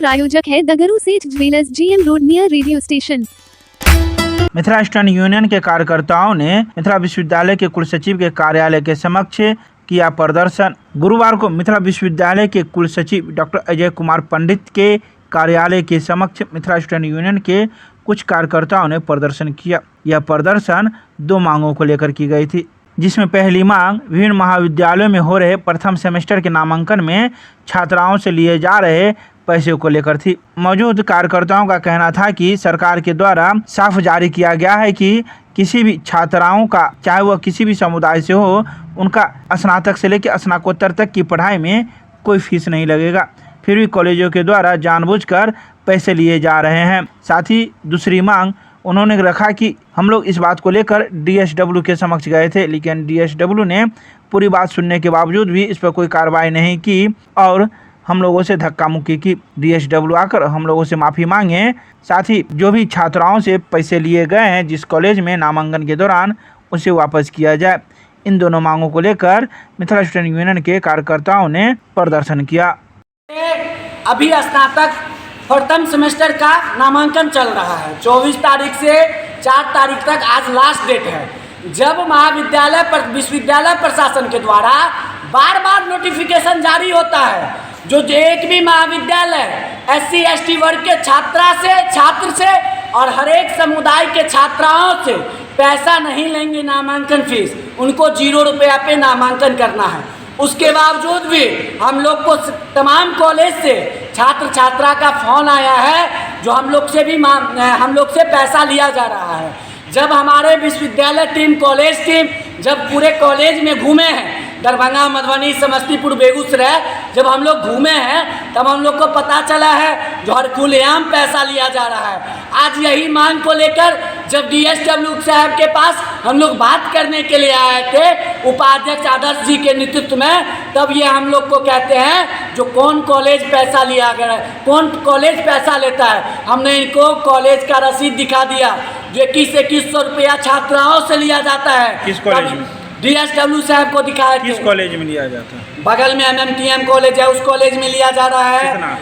प्रायोजक है द गुरु सेठ jewellers, GM road near radio station. Mithila student union के कार्यकर्ताओं ने मिथिला विश्वविद्यालय के कुलसचिव के कार्यालय के समक्ष किया प्रदर्शन। गुरुवार को मिथिला विश्वविद्यालय के कुलसचिव डॉक्टर अजय कुमार पंडित के कार्यालय के समक्ष मिथिला स्टूडेंट यूनियन के कुछ कार्यकर्ताओं ने प्रदर्शन किया। यह प्रदर्शन 2 मांगों को लेकर की गई थी, जिसमें पहली मांग विभिन्न महाविद्यालयों में हो रहे प्रथम सेमेस्टर के नामांकन में छात्राओं से लिए जा रहे पैसे को लेकर थी। मौजूद कार्यकर्ताओं का कहना था कि सरकार के द्वारा साफ जारी किया गया है कि किसी भी छात्राओं का, चाहे वह किसी भी समुदाय से हो, उनका स्नातक से लेकर स्नातकोत्तर तक की पढ़ाई में कोई फीस नहीं लगेगा। फिर भी कॉलेजों के द्वारा जानबूझकर पैसे लिए जा रहे हैं। साथ ही दूसरी मांग उन्होंने रखा कि हम लोग इस बात को लेकर DSW के समक्ष गए थे, लेकिन DSW ने पूरी बात सुनने के बावजूद भी इस पर कोई कार्रवाई नहीं की और हम लोगों से धक्का मुक्की की। DSW आकर हम लोगों से माफ़ी मांगे, साथ ही जो भी छात्राओं से पैसे लिए गए हैं जिस कॉलेज में नामांकन के दौरान, उसे वापस किया जाए। इन दोनों मांगों को लेकर मिथिला स्टूडेंट यूनियन के कार्यकर्ताओं ने प्रदर्शन किया। अभी स्नातक प्रथम सेमेस्टर का नामांकन चल रहा है। 24 तारीख से 4 तारीख तक आज लास्ट डेट है। जब महाविद्यालय पर विश्वविद्यालय प्रशासन के द्वारा बार बार नोटिफिकेशन जारी होता है, जो एक भी महाविद्यालय SC ST वर्ग के छात्र से और हर एक समुदाय के छात्राओं से पैसा नहीं लेंगे नामांकन फीस, उनको 0 रुपया पे नामांकन करना है। उसके बावजूद भी हम लोग को तमाम कॉलेज से छात्र छात्रा का फोन आया है, जो हम लोग से पैसा लिया जा रहा है। जब हमारे विश्वविद्यालय टीम, कॉलेज टीम जब पूरे कॉलेज में घूमे हैं, दरभंगा, मधुबनी, समस्तीपुर, बेगूसराय जब हम लोग घूमे हैं, तब हम लोग को पता चला है जो हर खुलेआम पैसा लिया जा रहा है। आज यही मांग को लेकर जब DSW साहब के पास हम लोग बात करने के लिए आए थे, उपाध्यक्ष आदर्श जी के नेतृत्व में, तब ये हम लोग को कहते हैं जो कौन कॉलेज पैसा लिया गया है, कौन कॉलेज पैसा लेता है। हमने इनको कॉलेज का रसीद दिखा दिया जो 2100 रुपया छात्राओं से लिया जाता है। किस कॉलेज में? DSW साहब को दिखाया। किस कॉलेज में लिया जाता है? बगल में MMTM कॉलेज है, उस कॉलेज में लिया जा रहा है।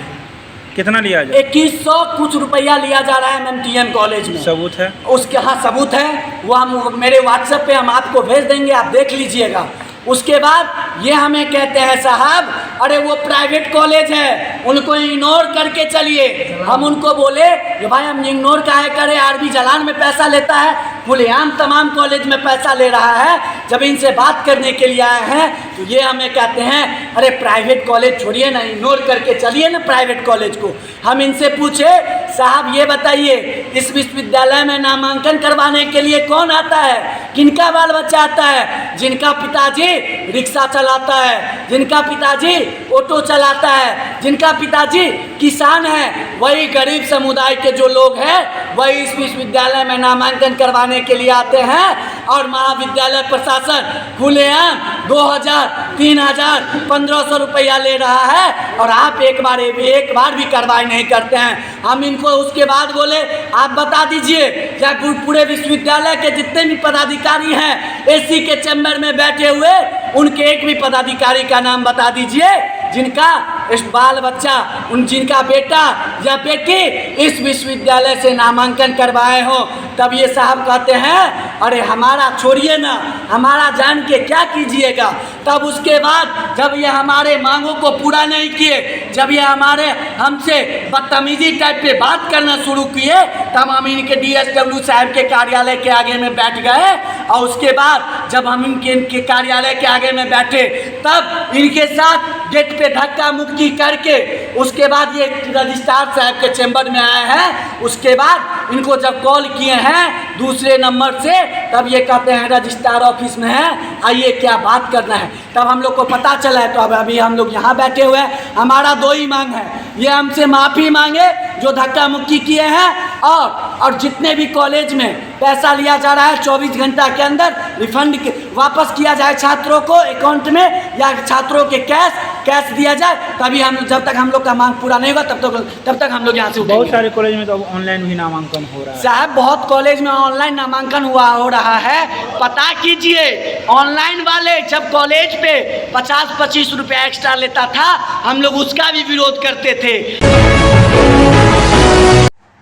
कितना लिया जाता है? 2100 कुछ रुपया लिया जा रहा है MMTM कॉलेज में। सबूत है उसके? हाँ, सबूत है। वो हम मेरे WhatsApp पे हम आपको भेज देंगे, आप देख लीजिएगा। उसके बाद ये हमें कहते हैं साहब, अरे वो प्राइवेट कॉलेज है, उनको इग्नोर करके चलिए। हम उनको बोले कि भाई हम इग्नोर काहे करें, RB जलान में पैसा लेता है, खुलेआम तमाम कॉलेज में पैसा ले रहा है। जब इनसे बात करने के लिए आए हैं तो ये हमें कहते हैं अरे प्राइवेट कॉलेज छोड़िए ना, इग्नोर करके चलिए ना प्राइवेट कॉलेज को। हम इनसे पूछे, साहब ये बताइए इस विश्वविद्यालय में नामांकन करवाने के लिए कौन आता है, किनका बाल बच्चा आता है? जिनका पिताजी रिक्शा चलाता है, जिनका पिताजी ऑटो चलाता है, जिनका पिताजी किसान है, वही गरीब समुदाय के जो लोग हैं वही इस विश्वविद्यालय में नामांकन करवाने के लिए आते हैं। और महाविद्यालय प्रशासन खुलेआम 2000, 3000, 1500 रुपया ले रहा है और आप एक बार भी कार्रवाई नहीं करते हैं। हम इनको उसके बाद बोले आप बता दीजिए या पूरे विश्वविद्यालय के जितने भी पदाधिकारी हैं AC के चैम्बर में बैठे हुए, उनके एक भी पदाधिकारी का नाम बता दीजिए जिनका बाल बच्चा, जिनका बेटा या बेटी इस विश्वविद्यालय से नामांकन करवाए हो। तब ये साहब कहते हैं अरे हमारा छोड़िए ना, हमारा जान के क्या कीजिएगा। तब उसके बाद जब ये हमारे मांगों को पूरा नहीं किए, जब ये हमसे बदतमीजी टाइप पे बात करना शुरू किए, तब हम इनके DSW साहब के कार्यालय के आगे में बैठ गए। और उसके बाद जब हम इनके कार्यालय के आगे में बैठे, तब इनके साथ गेट पे धक्का मुक्की करके उसके बाद ये रजिस्ट्रार साहब के चैम्बर में आए हैं। उसके बाद इनको जब कॉल किए हैं दूसरे नंबर से, तब ये कहते हैं रजिस्ट्रार ऑफिस में है, आइए क्या बात करना है। तब हम लोग को पता चला है, तो अब अभी हम लोग यहाँ बैठे हुए हैं। हमारा 2 ही मांग है, ये हमसे माफ़ी मांगे जो धक्का मुक्की किए हैं, और जितने भी कॉलेज में पैसा लिया जा रहा है 24 घंटा के अंदर रिफंड वापस किया जाए छात्रों को अकाउंट में, या छात्रों के कैश कैश दिया जाए, तभी हम, जब तक हम लोग का मांग पूरा नहीं होगा तब तक हम लोग यहाँ से बहुत उठेंगे। सारे कॉलेज में तो अब ऑनलाइन भी नामांकन हो रहा है। साहब बहुत कॉलेज में ऑनलाइन नामांकन हो रहा है। पता कीजिए, ऑनलाइन वाले जब कॉलेज पे 50-25 रुपया एक्स्ट्रा लेता था, हम लोग उसका भी विरोध करते थे।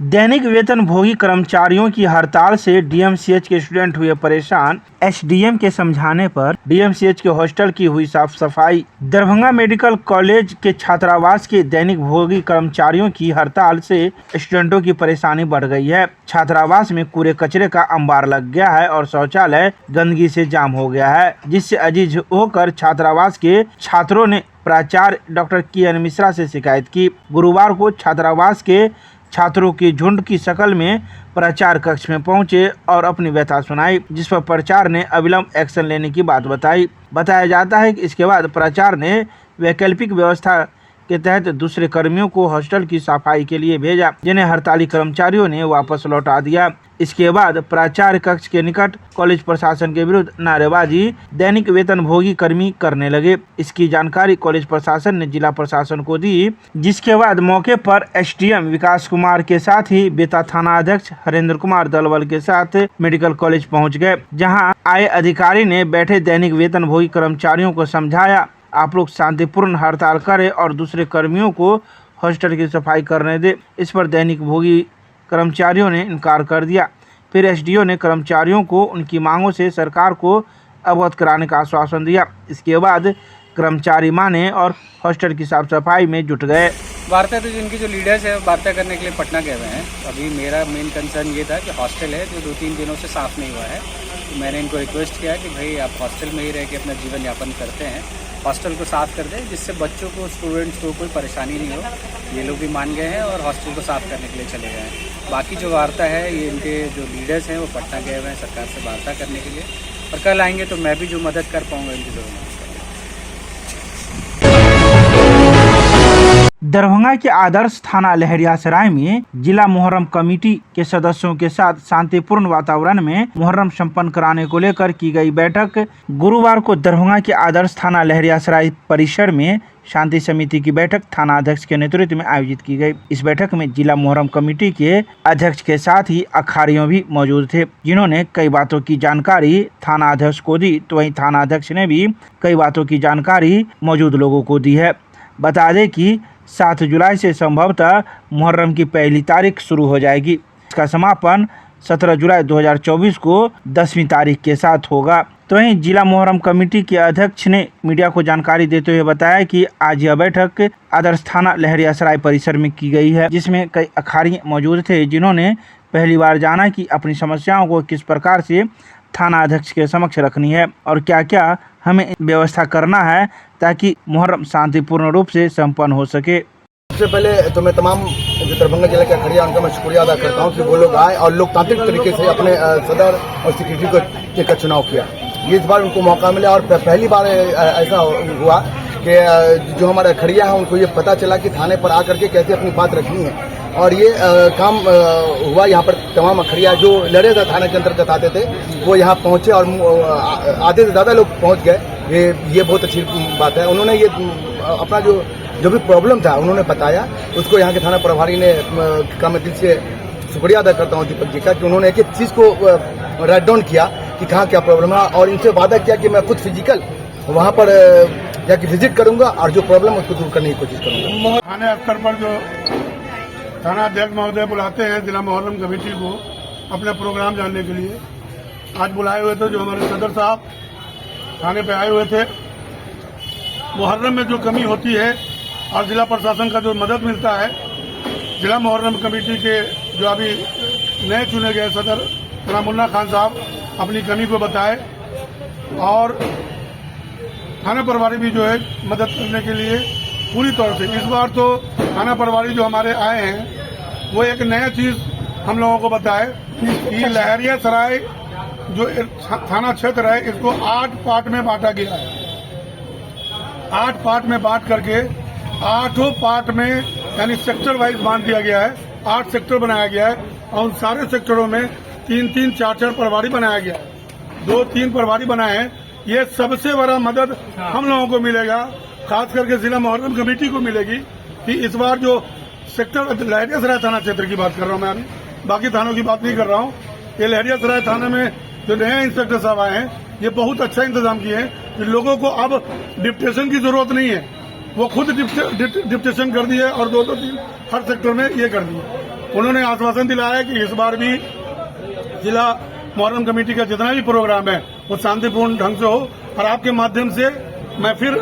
दैनिक वेतन भोगी कर्मचारियों की हड़ताल से डीएमसीएच के स्टूडेंट हुए परेशान। एसडीएम के समझाने पर डीएमसीएच के हॉस्टल की हुई साफ सफाई। दरभंगा मेडिकल कॉलेज के छात्रावास के दैनिक भोगी कर्मचारियों की हड़ताल से स्टूडेंटों की परेशानी बढ़ गई है। छात्रावास में कूड़े कचरे का अंबार लग गया है और शौचालय गंदगी से जाम हो गया है, जिससे अजीज होकर छात्रावास के छात्रों ने प्राचार्य डॉक्टर के.एन. मिश्रा से शिकायत की। गुरुवार को छात्रावास के छात्रों की झुंड की शक्ल में प्राचार्य कक्ष में पहुंचे और अपनी व्यथा सुनाई, जिस पर प्राचार्य ने अविलंब एक्शन लेने की बात बताई। बताया जाता है कि इसके बाद प्राचार्य ने वैकल्पिक व्यवस्था के तहत दूसरे कर्मियों को हॉस्टल की सफाई के लिए भेजा, जिन्हें हड़ताली कर्मचारियों ने वापस लौटा दिया। इसके बाद प्राचार्य कक्ष के निकट कॉलेज प्रशासन के विरुद्ध नारेबाजी दैनिक वेतन भोगी कर्मी करने लगे। इसकी जानकारी कॉलेज प्रशासन ने जिला प्रशासन को दी, जिसके बाद मौके पर एसडीएम विकास कुमार के साथ ही बेता थाना अध्यक्ष हरेंद्र कुमार दलवल के साथ मेडिकल कॉलेज पहुंच गए। जहां आए अधिकारी ने बैठे दैनिक वेतन भोगी कर्मचारियों को समझाया, आप लोग शांतिपूर्ण हड़ताल करें और दूसरे कर्मियों को हॉस्टल की सफाई करने दे। इस पर दैनिक भोगी कर्मचारियों ने इनकार कर दिया। फिर एसडीओ ने कर्मचारियों को उनकी मांगों से सरकार को अवगत कराने का आश्वासन दिया। इसके बाद कर्मचारी माने और हॉस्टल की साफ सफाई में जुट गए। वार्ता तो जिनकी जो लीडर्स है वार्ता करने के लिए पटना गए हुए हैं। अभी मेरा मेन कंसर्न ये था कि हॉस्टल है जो 2-3 दिनों से साफ़ नहीं हुआ है। तो मैंने इनको रिक्वेस्ट किया कि भाई आप हॉस्टल में ही रह के अपना जीवन यापन करते हैं, हॉस्टल को साफ़ कर दें, जिससे बच्चों को, स्टूडेंट्स को कोई परेशानी नहीं हो। ये लोग भी मान गए हैं और हॉस्टल को साफ़ करने के लिए चले गए हैं। बाकी जो वार्ता है ये इनके जो लीडर्स हैं वो पटना गए हुए हैं सरकार से वार्ता करने के लिए, और कल आएंगे तो मैं भी जो मदद कर पाऊँगा इनकी ज़रूर मदद करूँगा। दरभंगा के आदर्श थाना लहरियासराय में जिला मुहर्रम कमेटी के सदस्यों के साथ शांतिपूर्ण वातावरण में मुहर्रम संपन्न कराने को लेकर की गई बैठक। गुरुवार को दरभंगा के आदर्श थाना लहरियासराय परिसर में शांति समिति की बैठक थाना अध्यक्ष के नेतृत्व में आयोजित की गई। इस बैठक में जिला मुहर्रम कमेटी के अध्यक्ष के साथ ही अखाड़ियों भी मौजूद थे, जिन्होंने कई बातों की जानकारी थाना अध्यक्ष को दी, तो वहीं थाना अध्यक्ष ने भी कई बातों की जानकारी मौजूद लोगों को दी है। बता दें कि 7 जुलाई से संभवतः मुहर्रम की पहली तारीख शुरू हो जाएगी। इसका समापन 17 जुलाई 2024 को 10वीं तारीख के साथ होगा। तो वहीं जिला मुहर्रम कमेटी के अध्यक्ष ने मीडिया को जानकारी देते हुए बताया कि आज यह बैठक आदर्श थाना लहरियासराय परिसर में की गई है, जिसमें कई अखाड़े मौजूद थे, जिन्होंने पहली बार जाना कि अपनी समस्याओं को किस प्रकार से थाना अध्यक्ष के समक्ष रखनी है और क्या क्या हमें व्यवस्था करना है ताकि मुहर्रम शांतिपूर्ण रूप से संपन्न हो सके। सबसे पहले तो मैं तमाम जो दरभंगा जिले के अखड़िया उनका मैं शुक्रिया अदा करता हूँ कि वो लोग आए और लोकतांत्रिक तरीके से अपने सदर और सेक्रेटरी का चुनाव किया। ये इस बार उनको मौका मिला और पहली बार ऐसा हुआ कि जो हमारे अखड़िया हैं उनको ये पता चला कि थाने पर आकर के कैसे अपनी बात रखनी है, और ये काम हुआ। यहाँ पर तमाम अखड़िया जो लड़े थे थाने के अंतर्गत आते थे वो यहाँ पहुँचे और आधे से ज़्यादा लोग पहुँच गए। ये बहुत अच्छी बात है। उन्होंने ये अपना जो भी प्रॉब्लम था उन्होंने बताया, उसको यहाँ के थाना प्रभारी ने का मैं दिल से शुक्रिया अदा करता हूँ दीपक जी का, कि उन्होंने एक एक चीज़ को राइट डाउन किया कि कहाँ क्या प्रॉब्लम है, और इनसे वादा किया कि मैं खुद फिजिकल वहाँ पर जाके विजिट करूँगा और जो प्रॉब्लम है उसको दूर करने की कोशिश करूँगा। थाने स्तर पर जो थाना अध्यक्ष महोदय बुलाते हैं जिला मुहर्रम कमेटी को अपने प्रोग्राम जानने के लिए, आज बुलाए हुए थे जो हमारे सदर साहब थाने पे आए हुए थे। मुहर्रम में जो कमी होती है और जिला प्रशासन का जो मदद मिलता है, जिला मुहर्रम कमेटी के जो अभी नए चुने गए सदर सलामुल्लाह खान साहब अपनी कमी को बताए, और थाना प्रभारी भी जो है मदद करने के लिए पूरी तौर से। इस बार तो थाना प्रभारी जो हमारे आए हैं वो एक नया चीज़ हम लोगों को बताए कि लहरियासराय जो थाना क्षेत्र है इसको 8 पार्ट में बांटा गया है। 8 पार्ट में बांट करके 8 पार्ट में यानी सेक्टर वाइज बांट दिया गया है। 8 सेक्टर बनाया गया है और उन सारे सेक्टरों में 3-3, 4-4 प्रभारी बनाया गया है। 2-3 प्रभारी बनाए हैं। ये सबसे बड़ा मदद हम लोगों को मिलेगा खास करके जिला मुहर्रम कमेटी को मिलेगी कि इस बार जो सेक्टर लहरियासराय थाना क्षेत्र की बात कर रहा हूँ मैं अभी, बाकी थानों की बात नहीं कर रहा हूँ। ये लहरियासराय थाने में जो नए इंस्पेक्टर साहब आए हैं, ये बहुत अच्छा इंतजाम किए हैं कि लोगों को अब डिप्टेशन की जरूरत नहीं है, वो खुद डिप्टेशन कर दिए और 2-3 हर सेक्टर में ये कर दिए। उन्होंने आश्वासन दिलाया कि इस बार भी जिला मुहर्रम कमेटी का जितना भी प्रोग्राम है वो शांतिपूर्ण ढंग से हो। और आपके माध्यम से मैं फिर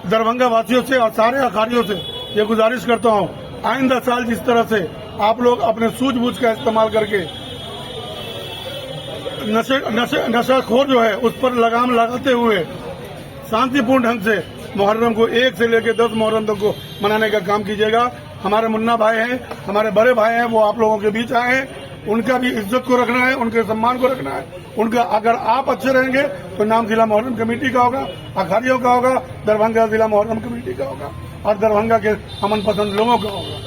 दरभंगा वासियों से और सारे अखाड़ियों से ये गुजारिश करता हूँ, आइंदा साल जिस तरह से आप लोग अपने सूझबूझ का इस्तेमाल करके नशाखोर जो है उस पर लगाम लगाते हुए शांतिपूर्ण ढंग से मुहर्रम को 1 से लेकर 10 मुहर्रम तक को मनाने का काम कीजिएगा। हमारे मुन्ना भाई हैं, हमारे बड़े भाई हैं, वो आप लोगों के बीच आए हैं, उनका भी इज्जत को रखना है, उनके सम्मान को रखना है। उनका अगर आप अच्छे रहेंगे तो नाम जिला मुहर्रम कमेटी का होगा, अखाड़ियों का होगा, दरभंगा जिला मुहर्रम कमेटी का होगा और दरभंगा के अमन पसंद लोगों का होगा।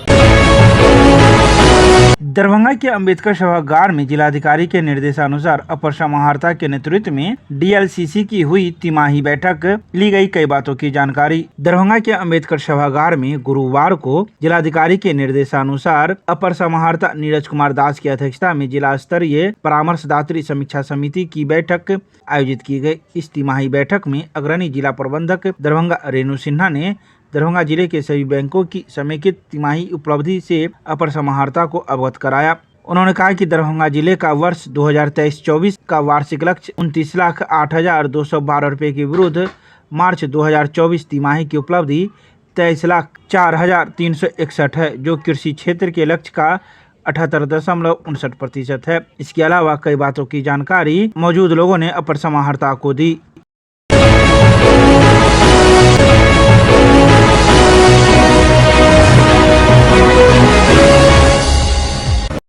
दरभंगा के अंबेडकर सभागार में जिलाधिकारी के निर्देशानुसार अपर समाहर्ता के नेतृत्व में डीएलसीसी की हुई तिमाही बैठक, ली गई कई बातों की जानकारी। दरभंगा के अंबेडकर सभागार में गुरुवार को जिलाधिकारी के निर्देशानुसार अपर समाहर्ता नीरज कुमार दास की अध्यक्षता में जिला स्तरीय परामर्शदात्री समीक्षा समिति की बैठक आयोजित की गई। इस तिमाही बैठक में अग्रणी जिला प्रबंधक दरभंगा रेणु सिन्हा ने दरभंगा जिले के सभी बैंकों की समेकित तिमाही उपलब्धि से अपर समाहर्ता को अवगत कराया। उन्होंने कहा कि दरभंगा जिले का वर्ष 2023-24 का वार्षिक लक्ष्य 29,08,212 रुपये के विरुद्ध मार्च 2024 तिमाही की उपलब्धि 23,04,361 है, जो कृषि क्षेत्र के लक्ष्य का 78.59% है। इसके अलावा कई बातों की जानकारी मौजूद लोगों ने अपर समाहर्ता को दी।